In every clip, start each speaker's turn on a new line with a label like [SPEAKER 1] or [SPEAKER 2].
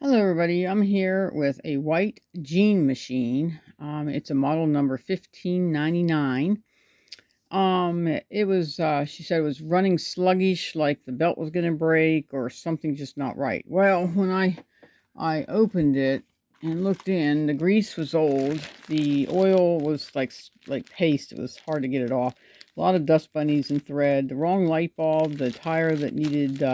[SPEAKER 1] Hello everybody, I'm here with a white jean machine. It's a model number 1599. It was, she said it was running sluggish, like the belt was going to break or something just not right. Well, when I opened it and looked in, the grease was old. The oil was like paste. It was hard to get it off. A lot of dust bunnies and thread. The wrong light bulb. The tire that needed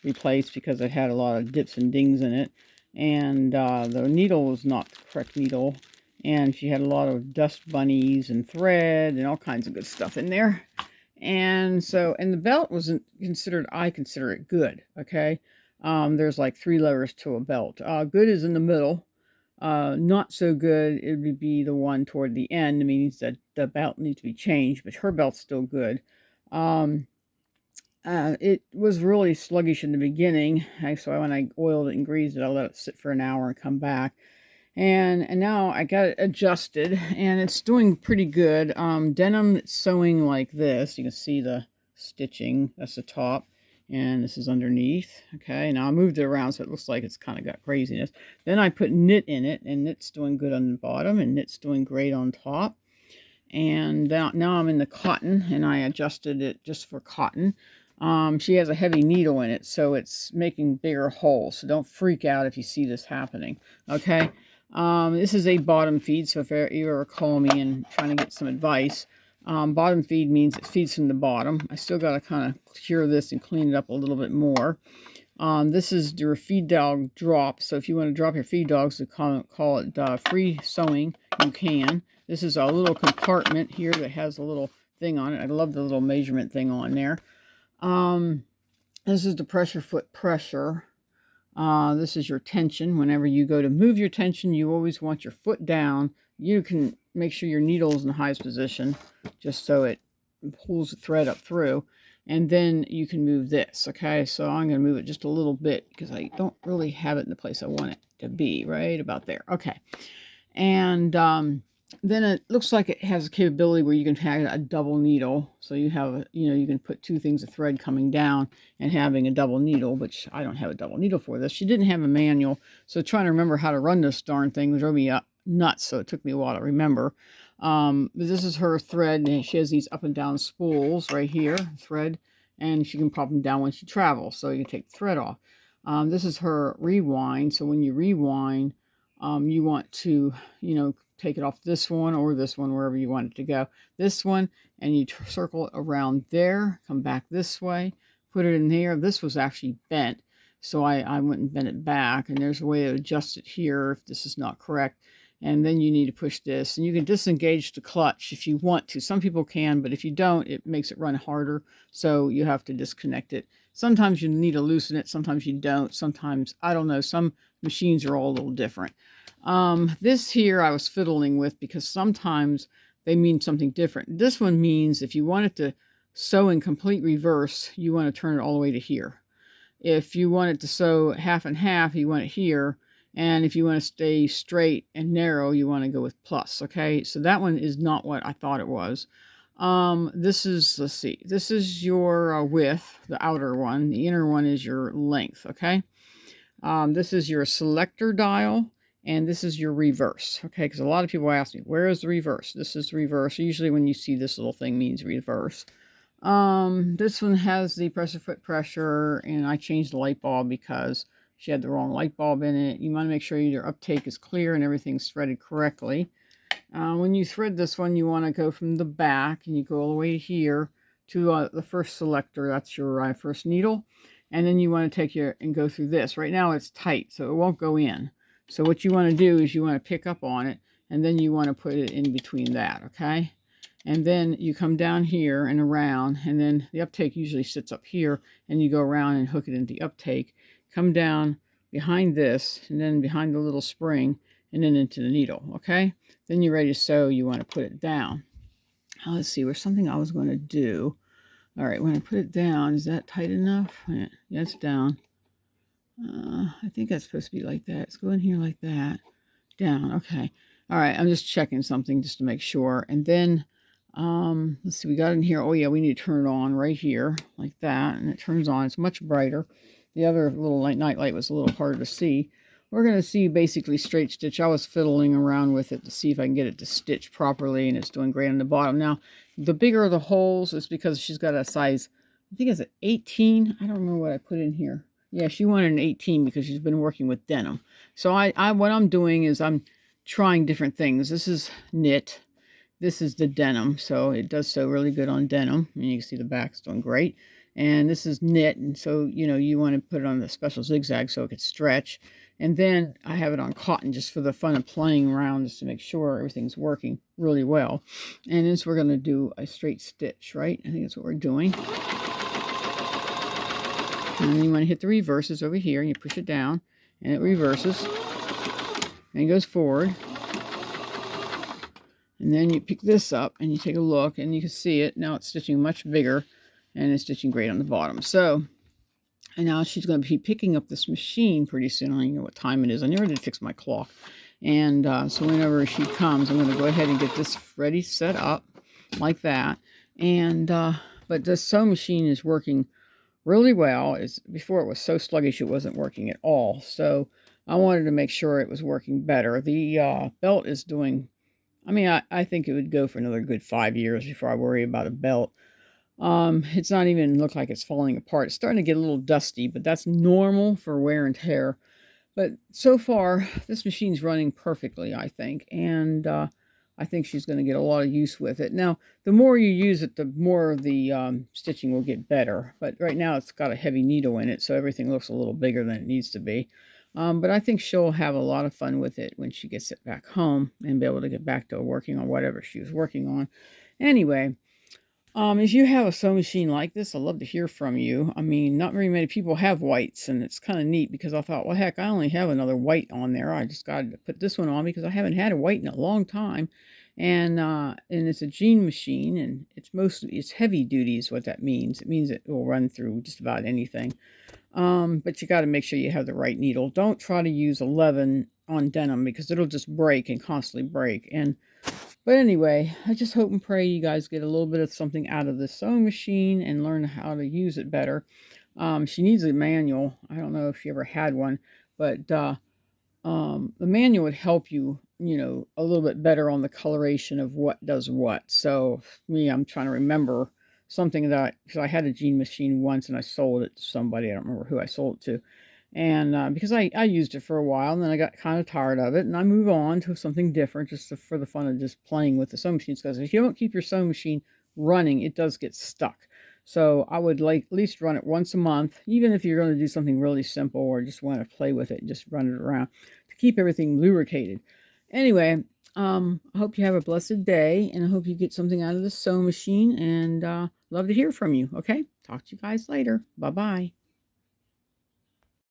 [SPEAKER 1] replaced because it had a lot of dips and dings in it. And the needle was not the correct needle. And she had a lot of dust bunnies and thread and all kinds of good stuff in there. And the belt wasn't considered, I consider it good, okay? There's like 3 levers to a belt. Good is in the middle. Not so good, it would be the one toward the end. It means that the belt needs to be changed, but her belt's still good. It was really sluggish in the beginning. So when I oiled it and greased it, I let it sit for an hour and come back. And now I got it adjusted, and it's doing pretty good. Denim sewing like this. You can see the stitching. That's the top, and this is underneath. Okay, now I moved it around so it looks like it's kind of got craziness. Then I put knit in it, and knit's doing good on the bottom, and knit's doing great on top. And now I'm in the cotton, and I adjusted it just for cotton. She has a heavy needle in it, so it's making bigger holes. So don't freak out if you see this happening. Okay. This is a bottom feed, so if you ever call me and trying to get some advice, bottom feed means it feeds from the bottom. I still got to kind of cure this and clean it up a little bit more. This is your feed dog drop, so if you want to drop your feed dogs to call it free sewing, you can. This is a little compartment here that has a little thing on it. I love the little measurement thing on there. This is the pressure foot pressure. This is your tension. Whenever you go to move your tension, you always want your foot down. You can make sure your needle is in the highest position, just so it pulls the thread up through. And then you can move this, okay? So I'm going to move it just a little bit because I don't really have it in the place I want it to be, right about there. Okay. And then it looks like it has a capability where you can have a double needle. So you have, you can put 2 things of thread coming down and having a double needle, which I don't have a double needle for this. She didn't have a manual, so trying to remember how to run this darn thing drove me up nuts, so it took me a while to remember. But this is her thread, and she has these up and down spools right here, thread, and she can pop them down when she travels, so you can take the thread off. This is her rewind, so when you rewind, you want to, take it off this one or this one, wherever you want it to go. This one, and you circle it around there, come back this way, put it in here. This was actually bent, so I went and bent it back, and there's a way to adjust it here if this is not correct. And then you need to push this, and you can disengage the clutch if you want to. Some people can, but if you don't, it makes it run harder, so you have to disconnect it. Sometimes you need to loosen it, sometimes you don't. Sometimes, I don't know, some machines are all a little different. This here I was fiddling with because sometimes they mean something different. This one means if you want it to sew in complete reverse, you want to turn it all the way to here. If you want it to sew half and half, you want it here. And if you want to stay straight and narrow, you want to go with plus, okay? So that one is not what I thought it was. This is, let's see, this is your width, the outer one. The inner one is your length, okay? This is your selector dial, and this is your reverse, okay? Because a lot of people ask me, where is the reverse? This is reverse. Usually when you see this little thing means reverse. This one has the pressure foot pressure, and I changed the light bulb because she had the wrong light bulb in it. You want to make sure your uptake is clear and everything's threaded correctly. When you thread this one, you want to go from the back, and you go all the way here to the first selector. That's your first needle. And then you want to take and go through this. Right now it's tight, so it won't go in. So what you want to do is you want to pick up on it, and then you want to put it in between that, okay? And then you come down here and around, and then the uptake usually sits up here, and you go around and hook it into the uptake. Come down behind this, and then behind the little spring, and then into the needle, okay? Then you're ready to sew. You want to put it down. Now, let's see, there's something I was going to do. All right, when I put it down, is that tight enough? Yeah, it's down. I think that's supposed to be like that. Let's go in here like that. Down, okay. All right, I'm just checking something just to make sure. And then, let's see, we got in here. Oh, yeah, we need to turn it on right here like that. And it turns on. It's much brighter. The other little night light was a little harder to see. we're going to see basically straight stitch. I was fiddling around with it to see if I can get it to stitch properly, and it's doing great on the bottom. Now, the bigger the holes is because she's got a size, I think it's an 18. I don't remember what I put in here. Yeah, she wanted an 18 because she's been working with denim. So what I'm doing is I'm trying different things. This is knit. This is the denim, so it does sew really good on denim. And you can see the back's doing great. And this is knit, and so, you know, you want to put it on the special zigzag so it could stretch. And then I have it on cotton just for the fun of playing around, just to make sure everything's working really well. And this, we're going to do a straight stitch, right? I think that's what we're doing. And then you want to hit the reverses over here, and you push it down, and it reverses, and it goes forward. And then you pick this up, and you take a look, and you can see it. Now it's stitching much bigger, and it's stitching great on the bottom. So, and now she's going to be picking up this machine pretty soon. I don't even know what time it is. I never did fix my clock. And so whenever she comes, I'm going to go ahead and get this ready, set up like that. And but the sewing machine is working really well. Before it was so sluggish it wasn't working at all. So I wanted to make sure it was working better. The belt is doing, I mean, I think it would go for another good 5 years before I worry about a belt. It's not even look like it's falling apart. It's starting to get a little dusty, but that's normal for wear and tear. But so far, this machine's running perfectly, I think. And I think she's going to get a lot of use with it. Now, the more you use it, the more the stitching will get better. But right now, it's got a heavy needle in it, so everything looks a little bigger than it needs to be. But I think she'll have a lot of fun with it when she gets it back home and be able to get back to working on whatever she was working on. Anyway, if you have a sewing machine like this, I'd love to hear from you. I mean, not very many people have whites, and it's kind of neat because I thought, well, heck, I only have another white on there. I just got to put this one on because I haven't had a white in a long time. And it's a jean machine, and it's heavy duty is what that means. It means it will run through just about anything. But you got to make sure you have the right needle. Don't try to use 11 on denim because it'll just break and constantly break. But anyway, I just hope and pray you guys get a little bit of something out of this sewing machine and learn how to use it better. She needs a manual. I don't know if she ever had one, but the manual would help you, you know, a little bit better on the coloration of what does what. So I'm trying to remember something because I had a jean machine once and I sold it to somebody. I don't remember who I sold it to. And because I used it for a while, and then I got kind of tired of it, and I move on to something different just for the fun of just playing with the sewing machines. Because if you don't keep your sewing machine running, it does get stuck. So I would like at least run it once a month, even if you're going to do something really simple or just want to play with it and just run it around to keep everything lubricated. Anyway, I hope you have a blessed day, and I hope you get something out of the sewing machine, and love to hear from you. Okay, talk to you guys later. Bye-bye.